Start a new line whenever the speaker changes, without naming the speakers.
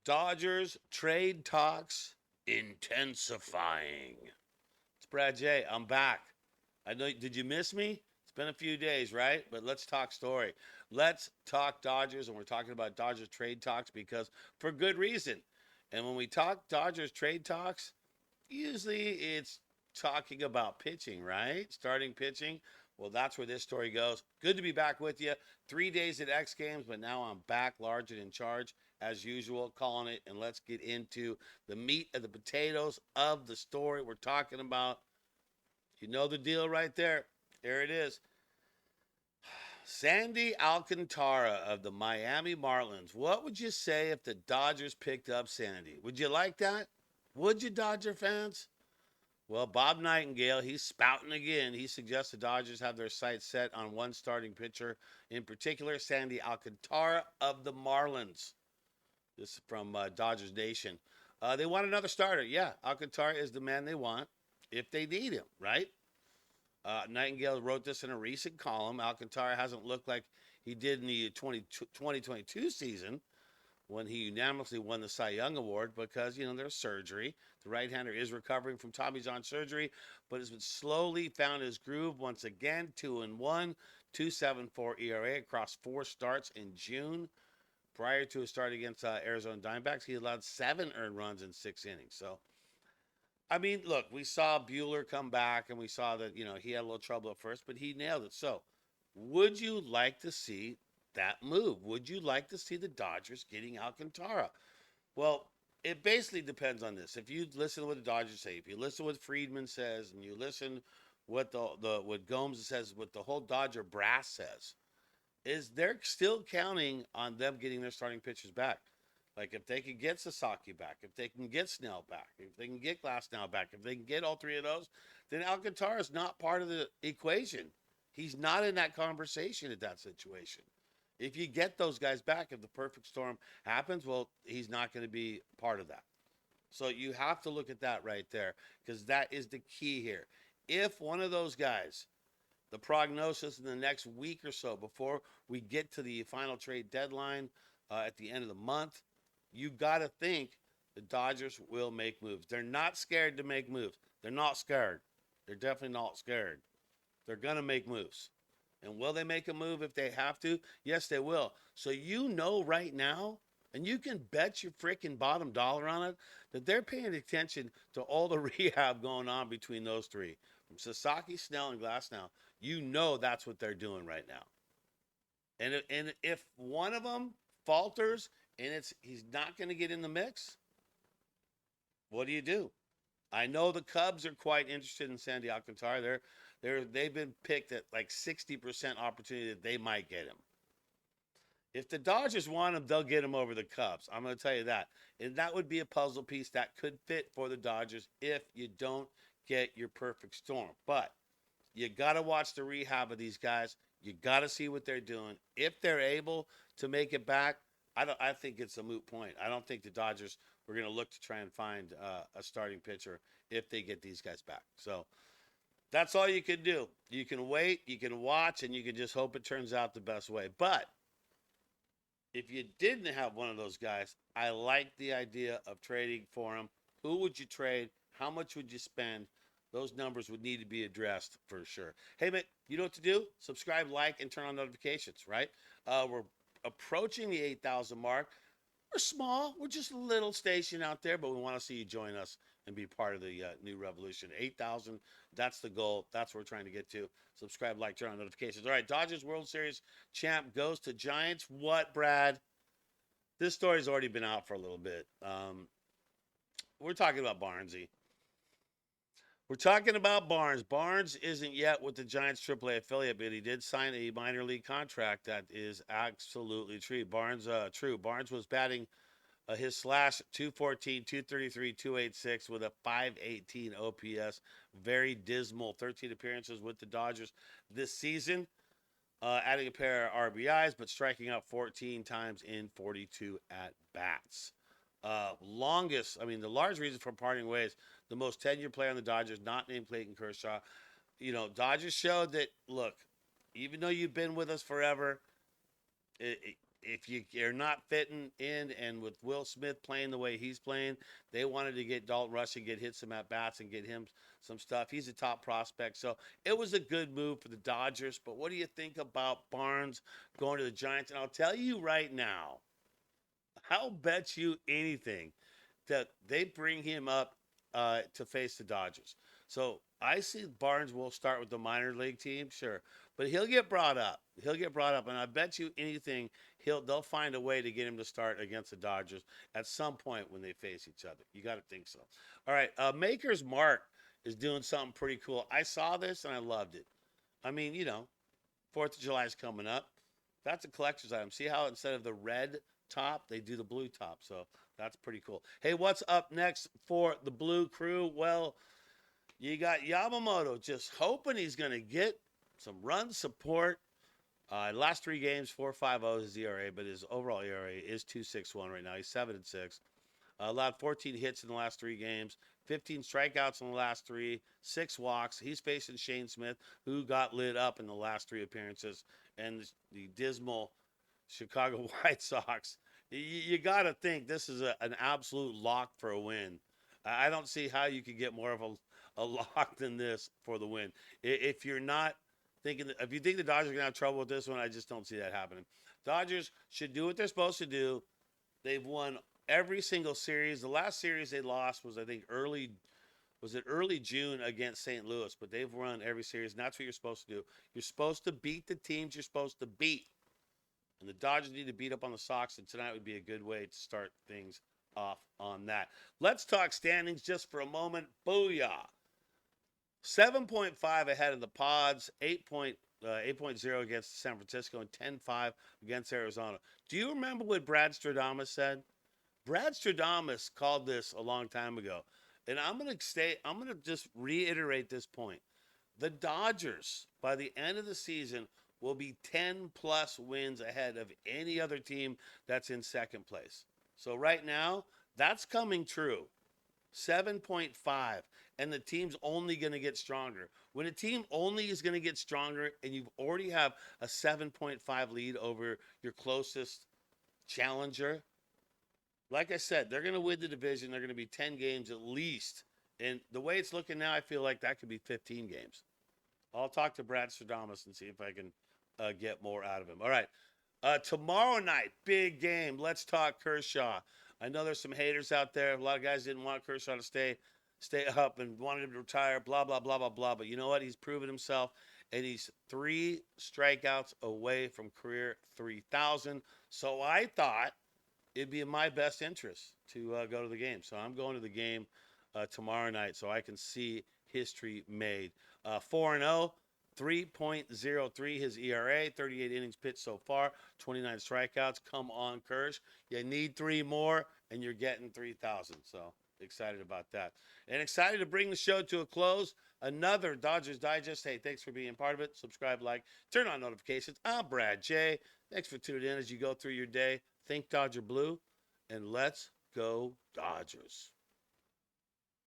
Dodgers trade talks intensifying. It's Brad J. I'm back. I know. Did you miss me? It's been a few days, right? But let's talk story. Let's talk Dodgers, and we're talking about Dodgers trade talks because for good reason. And when we talk Dodgers trade talks, usually it's talking about pitching, right? Starting pitching. Well, that's where this story goes. Good to be back with you. 3 days at X Games, but now I'm back, large and in charge, as usual, calling it. And let's get into the meat of the potatoes of the story we're talking about. You know the deal right there. There it is. Sandy Alcantara of the Miami Marlins. What would you say if the Dodgers picked up Sandy? Would you like that? Would you, Dodger fans? Well, Bob Nightingale, he's spouting again. He suggests the Dodgers have their sights set on one starting pitcher, in particular, Sandy Alcantara of the Marlins. This is from Dodgers Nation. They want another starter. Yeah, Alcantara is the man they want if they need him, right? Nightingale wrote this in a recent column. Alcantara hasn't looked like he did in the 2022 season when he unanimously won the Cy Young Award because, there's surgery. The right-hander is recovering from Tommy John surgery, but has been slowly found his groove once again. 2-1, 2.74 ERA across 4 starts in June. Prior to his start against Arizona Diamondbacks, he allowed 7 earned runs in 6 innings. So, I mean, look, we saw Buehler come back, and we saw that, he had a little trouble at first, but he nailed it. So, would you like to see that move? Would you like to see the Dodgers getting Alcantara? Well, it basically depends on this. If you listen to what the Dodgers say, if you listen to what Freeman says, and you listen what what Gomes says, what the whole Dodger brass says, is they're still counting on them getting their starting pitchers back. Like if they can get Sasaki back, if they can get Snell back, if they can get Glasnow back, if they can get all three of those, then Alcantara is not part of the equation. He's not in that conversation at that situation. If you get those guys back, if the perfect storm happens, well, he's not going to be part of that. So you have to look at that right there because that is the key here. If one of those guys, the prognosis in the next week or so before we get to the final trade deadline at the end of the month, you got to think the Dodgers will make moves. They're not scared to make moves. They're not scared. They're definitely not scared. They're going to make moves. And will they make a move if they have to? Yes, they will. So you know right now, and you can bet your freaking bottom dollar on it, that they're paying attention to all the rehab going on between those three. From Sasaki, Snell, and Glasnow, you know that's what they're doing right now. And if one of them falters and he's not going to get in the mix, what do? I know the Cubs are quite interested in Sandy Alcantara. They've been picked at like 60% opportunity that they might get him. If the Dodgers want him, they'll get him over the Cubs. I'm going to tell you that. And that would be a puzzle piece that could fit for the Dodgers if you don't get your perfect storm. But you got to watch the rehab of these guys. You got to see what they're doing. If they're able to make it back, I think it's a moot point. I don't think the Dodgers were going to look to try and find a starting pitcher if they get these guys back. So that's all you can do. You can wait, you can watch, and you can just hope it turns out the best way. But if you didn't have one of those guys, I like the idea of trading for him. Who would you trade? How much would you spend? Those numbers would need to be addressed for sure. Hey, man, you know what to do? Subscribe, like, and turn on notifications, right? We're approaching the 8,000 mark. We're small. We're just a little station out there, but we want to see you join us and be part of the new revolution. 8,000, that's the goal. That's what we're trying to get to. Subscribe, like, turn on notifications. All right, Dodgers World Series champ goes to Giants. What, Brad? This story's already been out for a little bit. We're talking about Barnesy. We're talking about Barnes. Barnes isn't yet with the Giants AAA affiliate, but he did sign a minor league contract. That is absolutely true. Barnes was batting his slash 214, 233, 286 with a 518 OPS. Very dismal. 13 appearances with the Dodgers this season, adding a pair of RBIs, but striking out 14 times in 42 at bats. The large reason for parting ways, the most tenured player on the Dodgers, not named Clayton Kershaw. Dodgers showed that, look, even though you've been with us forever, if you're not fitting in, and with Will Smith playing the way he's playing, they wanted to get Dalton Rushing, get hit some at bats, and get him some stuff. He's a top prospect, so it was a good move for the Dodgers. But what do you think about Barnes going to the Giants? And I'll tell you right now, I'll bet you anything that they bring him up to face the Dodgers. So I see Barnes will start with the minor league team, sure, but he'll get brought up. He'll get brought up, and I bet you anything they'll find a way to get him to start against the Dodgers at some point when they face each other. You got to think so. All right, Maker's Mark is doing something pretty cool. I saw this and I loved it. I mean, 4th of July is coming up. That's a collector's item. See how instead of the red top, they do the blue top. So that's pretty cool. Hey, what's up next for the Blue Crew? Well, you got Yamamoto just hoping he's going to get some run support. Last 3 games, 4.50 is his ERA, but his overall ERA is 2.61 right now. He's 7-6. Allowed 14 hits in the last 3 games, 15 strikeouts in the last 3, 6 walks. He's facing Shane Smith, who got lit up in the last 3 appearances, and the dismal Chicago White Sox. You got to think this is an absolute lock for a win. I don't see how you could get more of a lock than this for the win. If you're not thinking, if you think the Dodgers are going to have trouble with this one, I just don't see that happening. Dodgers should do what they're supposed to do. They've won every single series. The last series they lost was, I think, early June against St. Louis, but they've won every series, and that's what you're supposed to do. You're supposed to beat the teams you're supposed to beat. And the Dodgers need to beat up on the Sox, and tonight would be a good way to start things off on that. Let's talk standings just for a moment. Booyah. 7.5 ahead of the Pods, 8.0 against San Francisco, and 10.5 against Arizona. Do you remember what Brad Stradamus said? Brad Stradamus called this a long time ago. And I'm going to just reiterate this point. The Dodgers, by the end of the season, will be 10-plus wins ahead of any other team that's in second place. So right now, that's coming true. 7.5. And the team's only going to get stronger. When a team only is going to get stronger and you already have a 7.5 lead over your closest challenger, like I said, they're going to win the division. They're going to be 10 games at least. And the way it's looking now, I feel like that could be 15 games. I'll talk to Brad Stradamus and see if I can get more out of him. All right. Tomorrow night, big game. Let's talk Kershaw. I know there's some haters out there. A lot of guys didn't want Kershaw to stay up and wanted him to retire, blah, blah, blah, blah, blah. But you know what? He's proven himself, and he's 3 strikeouts away from career 3,000. So I thought it'd be in my best interest to go to the game. So I'm going to the game tomorrow night so I can see history made. 4-0, 3.03 his ERA, 38 innings pitched so far, 29 strikeouts. Come on, Kersh. You need 3 more, and you're getting 3,000. So excited about that. And excited to bring the show to a close. Another Dodgers Digest. Hey, thanks for being part of it. Subscribe, like, turn on notifications. I'm Brad J. Thanks for tuning in as you go through your day. Think Dodger Blue, and let's go Dodgers.